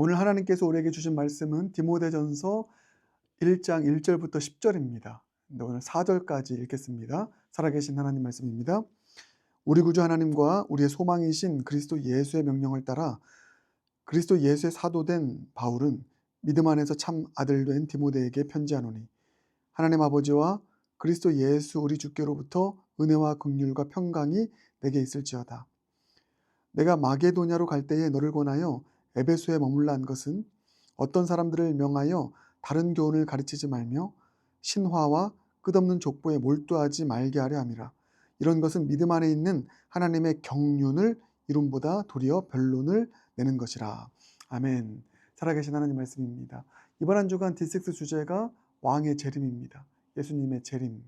오늘 하나님께서 우리에게 주신 말씀은 디모데전서 1장 1절부터 10절입니다. 오늘 4절까지 읽겠습니다. 살아계신 하나님 말씀입니다. 우리 구주 하나님과 우리의 소망이신 그리스도 예수의 명령을 따라 그리스도 예수의 사도된 바울은 믿음 안에서 참 아들 된 디모데에게 편지하노니, 하나님 아버지와 그리스도 예수 우리 주께로부터 은혜와 긍휼과 평강이 내게 있을지어다. 내가 마게도냐로 갈 때에 너를 권하여 에베소에 머물라 한 것은 어떤 사람들을 명하여 다른 교훈을 가르치지 말며 신화와 끝없는 족보에 몰두하지 말게 하려 함이라. 이런 것은 믿음 안에 있는 하나님의 경륜을 이룸보다 도리어 변론을 내는 것이라. 아멘. 살아계신 하나님 말씀입니다. 이번 한 주간 D6 주제가 왕의 재림입니다. 예수님의 재림.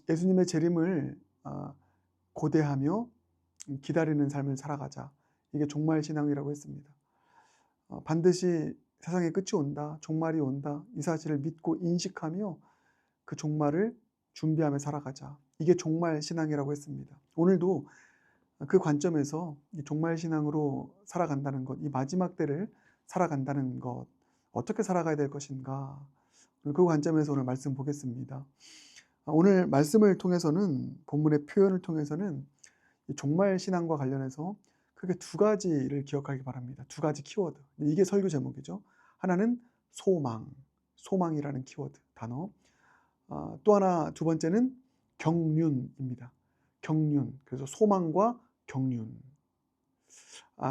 예수님의 재림을 고대하며 기다리는 삶을 살아가자. 이게 종말 신앙이라고 했습니다. 반드시 세상의 끝이 온다, 종말이 온다, 이 사실을 믿고 인식하며 그 종말을 준비하며 살아가자. 이게 종말 신앙이라고 했습니다. 오늘도 그 관점에서 이 종말 신앙으로 살아간다는 것, 이 마지막 때를 살아간다는 것, 어떻게 살아가야 될 것인가, 그 관점에서 오늘 말씀 보겠습니다. 오늘 말씀을 통해서는, 본문의 표현을 통해서는 이 종말 신앙과 관련해서 크게 두 가지를 기억하기 바랍니다. 두 가지 키워드. 이게 설교 제목이죠. 하나는 소망, 소망이라는 키워드, 단어. 또 하나, 두 번째는 경륜입니다. 경륜. 그래서 소망과 경륜.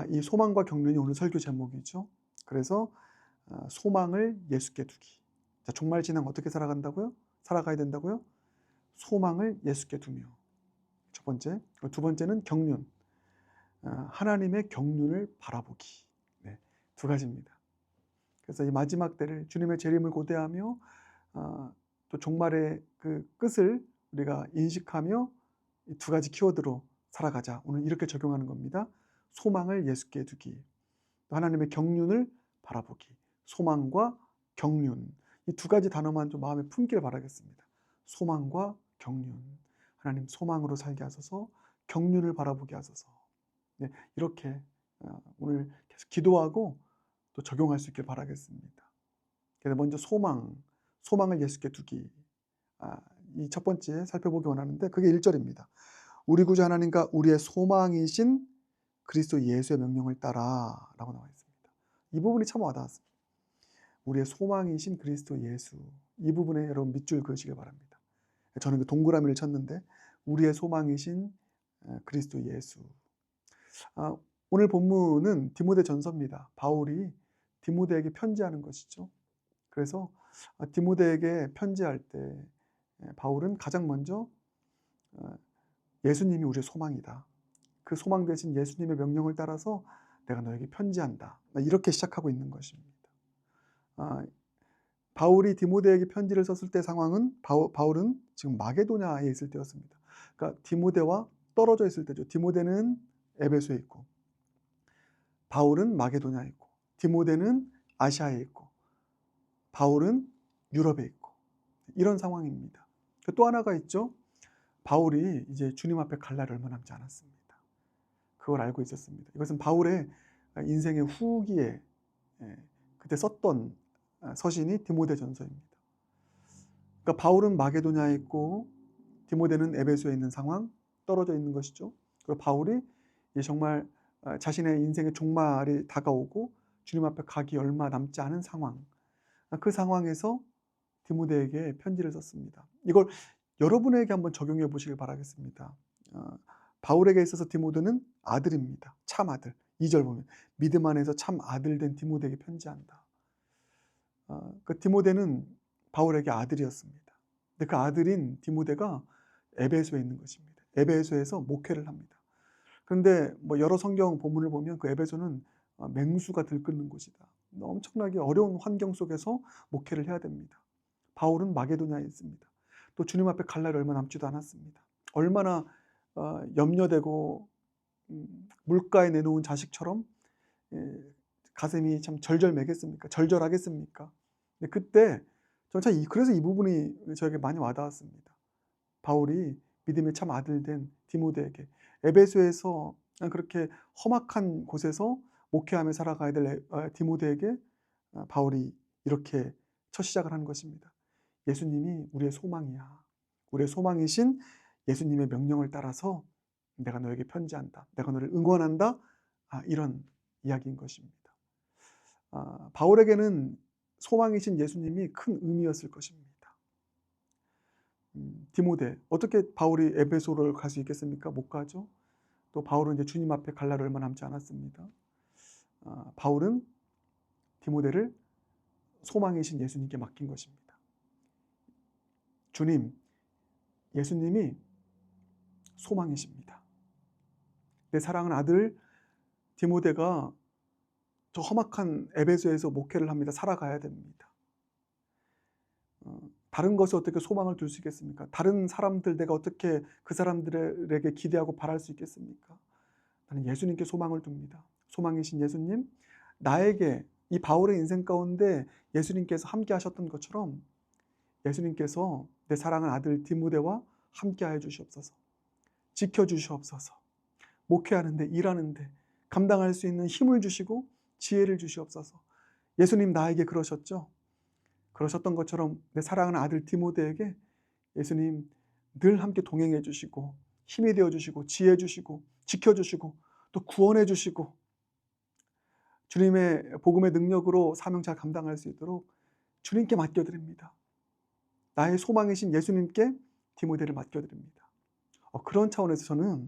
이 소망과 경륜이 오늘 설교 제목이죠. 그래서 소망을 예수께 두기. 자, 종말 신앙 어떻게 살아간다고요? 살아가야 된다고요? 소망을 예수께 두며. 첫 번째. 두 번째는 경륜. 하나님의 경륜을 바라보기. 네, 두 가지입니다. 그래서 이 마지막 때를, 주님의 재림을 고대하며 또 종말의 그 끝을 우리가 인식하며 이 두 가지 키워드로 살아가자. 오늘 이렇게 적용하는 겁니다. 소망을 예수께 두기, 또 하나님의 경륜을 바라보기. 소망과 경륜. 이 두 가지 단어만 좀 마음에 품기를 바라겠습니다. 소망과 경륜. 하나님 소망으로 살게 하소서, 경륜을 바라보게 하소서. 네, 이렇게 오늘 계속 기도하고 또 적용할 수 있길 바라겠습니다. 그래서 먼저 소망을 예수께 두기. 이 첫 번째 살펴보기 원하는데 그게 1절입니다. 우리 구주 하나님과 우리의 소망이신 그리스도 예수의 명령을 따라 라고 나와 있습니다. 이 부분이 참 와닿았습니다. 우리의 소망이신 그리스도 예수. 이 부분에 여러분 밑줄 그으시길 바랍니다. 저는 그 동그라미를 쳤는데 우리의 소망이신 그리스도 예수. 오늘 본문은 디모데 전서입니다. 바울이 디모데에게 편지하는 것이죠. 그래서 디모데에게 편지할 때 바울은 가장 먼저 예수님이 우리의 소망이다. 그 소망 대신 예수님의 명령을 따라서 내가 너에게 편지한다. 이렇게 시작하고 있는 것입니다. 바울이 디모데에게 편지를 썼을 때 상황은 바울은 지금 마게도냐에 있을 때였습니다. 그러니까 디모데와 떨어져 있을 때죠. 디모데는 에베소에 있고 바울은 마게도냐에 있고 디모데는 아시아에 있고 바울은 유럽에 있고 이런 상황입니다. 또 하나가 있죠. 바울이 이제 주님 앞에 갈 날이 얼마 남지 않았습니다. 그걸 알고 있었습니다. 이것은 바울의 인생의 후기에 그때 썼던 서신이 디모데 전서입니다. 그러니까 바울은 마게도냐에 있고 디모데는 에베소에 있는 상황, 떨어져 있는 것이죠. 그리고 바울이 정말 자신의 인생의 종말이 다가오고 주님 앞에 가기 얼마 남지 않은 상황, 그 상황에서 디모데에게 편지를 썼습니다. 이걸 여러분에게 한번 적용해 보시길 바라겠습니다. 바울에게 있어서 디모데는 아들입니다. 참 아들. 2절 보면 믿음 안에서 참 아들 된 디모데에게 편지한다. 그 디모데는 바울에게 아들이었습니다. 근데 그 아들인 디모데가 에베소에 있는 것입니다. 에베소에서 목회를 합니다. 그런데 여러 성경 본문을 보면 그 에베소는 맹수가 들끓는 곳이다. 엄청나게 어려운 환경 속에서 목회를 해야 됩니다. 바울은 마게도냐에 있습니다. 또 주님 앞에 갈 날이 얼마 남지도 않았습니다. 얼마나 염려되고 물가에 내놓은 자식처럼 가슴이 참 절절매겠습니까? 절절하겠습니까? 근데 그때 저는 그래서 이 부분이 저에게 많이 와닿았습니다. 바울이 믿음의 참 아들 된 디모데에게 에베소에서 그렇게 험악한 곳에서 목회하며 살아가야 될 디모데에게 바울이 이렇게 첫 시작을 하는 것입니다. 예수님이 우리의 소망이야. 우리의 소망이신 예수님의 명령을 따라서 내가 너에게 편지한다. 내가 너를 응원한다. 이런 이야기인 것입니다. 바울에게는 소망이신 예수님이 큰 의미였을 것입니다. 디모데, 어떻게 바울이 에베소를 갈 수 있겠습니까? 못 가죠. 또 바울은 이제 주님 앞에 갈 날이 얼마 남지 않았습니다. 바울은 디모데를 소망이신 예수님께 맡긴 것입니다. 주님, 예수님이 소망이십니다. 내 사랑하는 아들 디모데가 저 험악한 에베소에서 목회를 합니다. 살아가야 됩니다. 다른 것에 어떻게 소망을 둘 수 있겠습니까? 다른 사람들 내가 어떻게 그 사람들에게 기대하고 바랄 수 있겠습니까? 나는 예수님께 소망을 둡니다. 소망이신 예수님, 나에게 이 바울의 인생 가운데 예수님께서 함께 하셨던 것처럼 예수님께서 내 사랑하는 아들 디모데와 함께하여 주시옵소서. 지켜주시옵소서. 목회하는데, 일하는데 감당할 수 있는 힘을 주시고 지혜를 주시옵소서. 예수님 나에게 그러셨죠? 그러셨던 것처럼 내 사랑하는 아들 디모데에게 예수님 늘 함께 동행해 주시고 힘이 되어 주시고 지혜 주시고 지켜주시고 또 구원해 주시고 주님의 복음의 능력으로 사명 잘 감당할 수 있도록 주님께 맡겨드립니다. 나의 소망이신 예수님께 디모데를 맡겨드립니다. 그런 차원에서 저는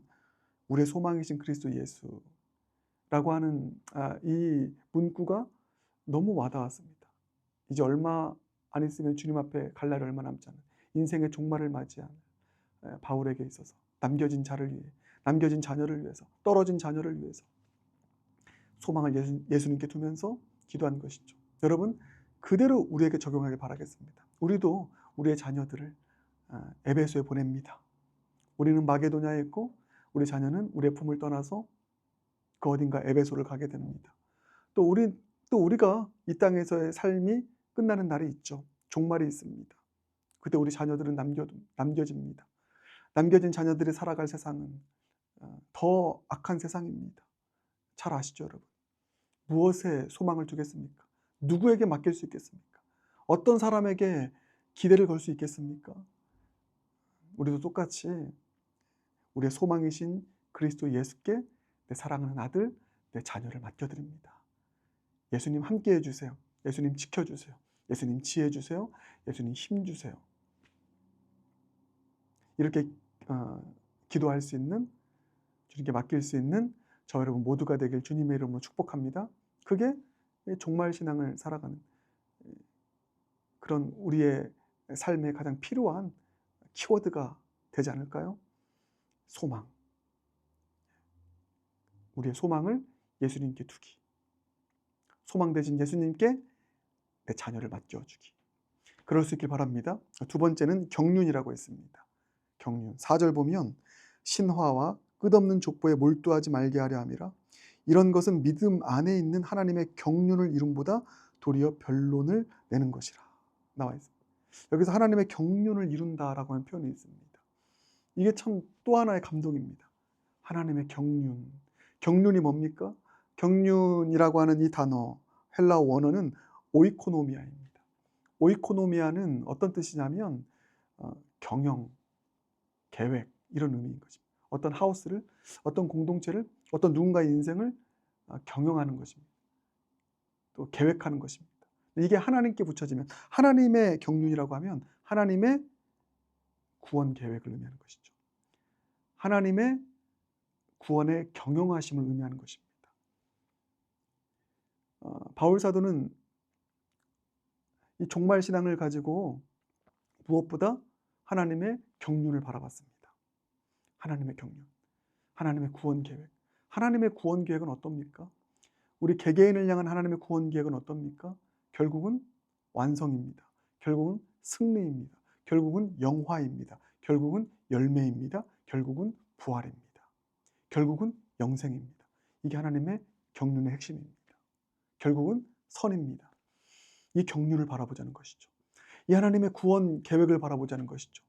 우리의 소망이신 그리스도 예수라고 하는 이 문구가 너무 와닿았습니다. 이제 얼마 안 있으면 주님 앞에 갈 날이 얼마 남지 않은 인생의 종말을 맞이한 바울에게 있어서 남겨진 자를 위해, 남겨진 자녀를 위해서, 떨어진 자녀를 위해서 소망을 예수님께 두면서 기도한 것이죠. 여러분, 그대로 우리에게 적용하길 바라겠습니다. 우리도 우리의 자녀들을 에베소에 보냅니다. 우리는 마게도냐에 있고 우리 자녀는 우리의 품을 떠나서 그 어딘가 에베소를 가게 됩니다. 또 우리가 이 땅에서의 삶이 끝나는 날이 있죠. 종말이 있습니다. 그때 우리 자녀들은 남겨집니다. 남겨진 자녀들이 살아갈 세상은 더 악한 세상입니다. 잘 아시죠, 여러분? 무엇에 소망을 두겠습니까? 누구에게 맡길 수 있겠습니까? 어떤 사람에게 기대를 걸 수 있겠습니까? 우리도 똑같이 우리의 소망이신 그리스도 예수께 내 사랑하는 아들, 내 자녀를 맡겨드립니다. 예수님 함께 해주세요. 예수님 지켜주세요. 예수님 지혜 주세요. 예수님 힘 주세요. 이렇게 기도할 수 있는, 주님께 맡길 수 있는 저 여러분 모두가 되길 주님의 이름으로 축복합니다. 그게 종말 신앙을 살아가는 그런 우리의 삶에 가장 필요한 키워드가 되지 않을까요? 소망. 우리의 소망을 예수님께 두기. 소망 대신 예수님께 내 자녀를 맡겨주기. 그럴 수 있길 바랍니다. 두 번째는 경륜이라고 했습니다. 경륜. 4절 보면 신화와 끝없는 족보에 몰두하지 말게 하려 함이라. 이런 것은 믿음 안에 있는 하나님의 경륜을 이룸보다 도리어 변론을 내는 것이라 나와 있습니다. 여기서 하나님의 경륜을 이룬다라고 하는 표현이 있습니다. 이게 참 또 하나의 감동입니다. 하나님의 경륜. 경륜이 뭡니까? 경륜이라고 하는 이 단어, 헬라어 원어는 오이코노미아입니다. 오이코노미아는 어떤 뜻이냐면 경영, 계획 이런 의미인 것입니다. 어떤 하우스를, 어떤 공동체를, 어떤 누군가의 인생을 경영하는 것입니다. 또 계획하는 것입니다. 이게 하나님께 붙여지면 하나님의 경륜이라고 하면 하나님의 구원 계획을 의미하는 것이죠. 하나님의 구원의 경영하심을 의미하는 것입니다. 바울 사도는 이 종말 신앙을 가지고 무엇보다 하나님의 경륜을 바라봤습니다. 하나님의 경륜, 하나님의 구원 계획. 하나님의 구원 계획은 어떻습니까? 우리 개개인을 향한 하나님의 구원 계획은 어떻습니까? 결국은 완성입니다. 결국은 승리입니다. 결국은 영화입니다. 결국은 열매입니다. 결국은 부활입니다. 결국은 영생입니다. 이게 하나님의 경륜의 핵심입니다. 결국은 선입니다. 이 경륜을 바라보자는 것이죠. 이 하나님의 구원 계획을 바라보자는 것이죠.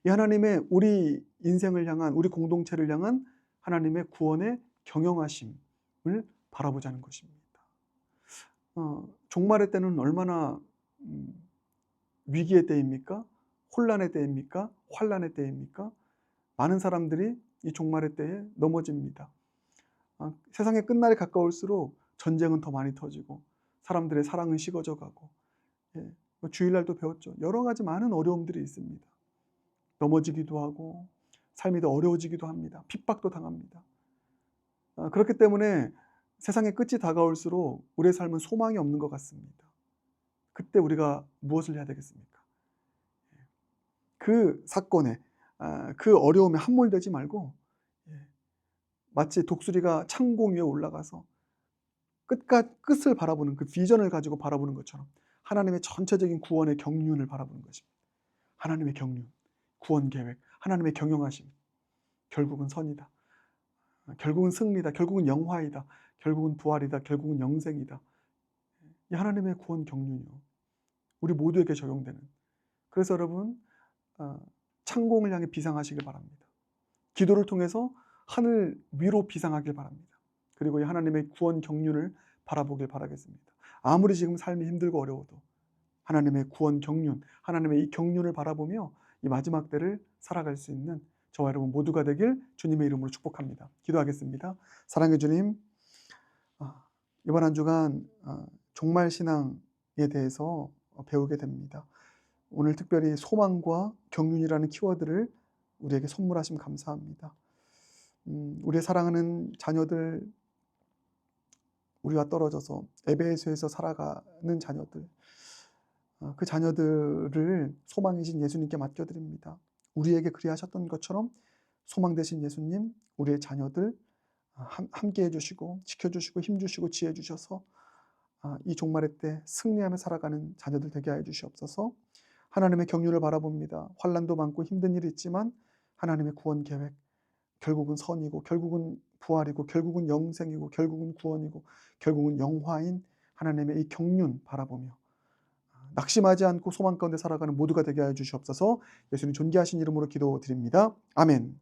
이 하나님의 우리 인생을 향한, 우리 공동체를 향한 하나님의 구원의 경영하심을 바라보자는 것입니다. 종말의 때는 얼마나 위기의 때입니까? 혼란의 때입니까? 환란의 때입니까? 많은 사람들이 이 종말의 때에 넘어집니다. 세상의 끝날이 가까울수록 전쟁은 더 많이 터지고 사람들의 사랑은 식어져 가고, 예, 주일날도 배웠죠. 여러 가지 많은 어려움들이 있습니다. 넘어지기도 하고 삶이 더 어려워지기도 합니다. 핍박도 당합니다. 그렇기 때문에 세상의 끝이 다가올수록 우리의 삶은 소망이 없는 것 같습니다. 그때 우리가 무엇을 해야 되겠습니까? 그 사건에, 그 어려움에 함몰되지 말고, 마치 독수리가 창공 위에 올라가서 끝을 바라보는, 그 비전을 가지고 바라보는 것처럼 하나님의 전체적인 구원의 경륜을 바라보는 것입니다. 하나님의 경륜, 구원 계획, 하나님의 경영하심. 결국은 선이다. 결국은 승리다. 결국은 영화이다. 결국은 부활이다. 결국은 영생이다. 이 하나님의 구원 경륜이요, 우리 모두에게 적용되는. 그래서 여러분, 창공을 향해 비상하시길 바랍니다. 기도를 통해서 하늘 위로 비상하길 바랍니다. 그리고 이 하나님의 구원 경륜을 바라보길 바라겠습니다. 아무리 지금 삶이 힘들고 어려워도 하나님의 구원 경륜, 하나님의 이 경륜을 바라보며 이 마지막 때를 살아갈 수 있는 저와 여러분 모두가 되길 주님의 이름으로 축복합니다. 기도하겠습니다. 사랑의 주님, 이번 한 주간 종말 신앙에 대해서 배우게 됩니다. 오늘 특별히 소망과 경륜이라는 키워드를 우리에게 선물하심 감사합니다. 우리의 사랑하는 자녀들, 우리와 떨어져서 에베소에서 살아가는 자녀들, 그 자녀들을 소망이신 예수님께 맡겨드립니다. 우리에게 그리하셨던 것처럼 소망 되신 예수님, 우리의 자녀들 함께 해주시고 지켜주시고 힘주시고 지혜 주셔서 이 종말의 때 승리하며 살아가는 자녀들 되게 하여 주시옵소서. 하나님의 경륜을 바라봅니다. 환난도 많고 힘든 일이 있지만 하나님의 구원 계획, 결국은 선이고 결국은 부활이고 결국은 영생이고 결국은 구원이고 결국은 영화인 하나님의 이 경륜 바라보며 낙심하지 않고 소망 가운데 살아가는 모두가 되게 하여 주시옵소서. 예수님 존귀하신 이름으로 기도드립니다. 아멘.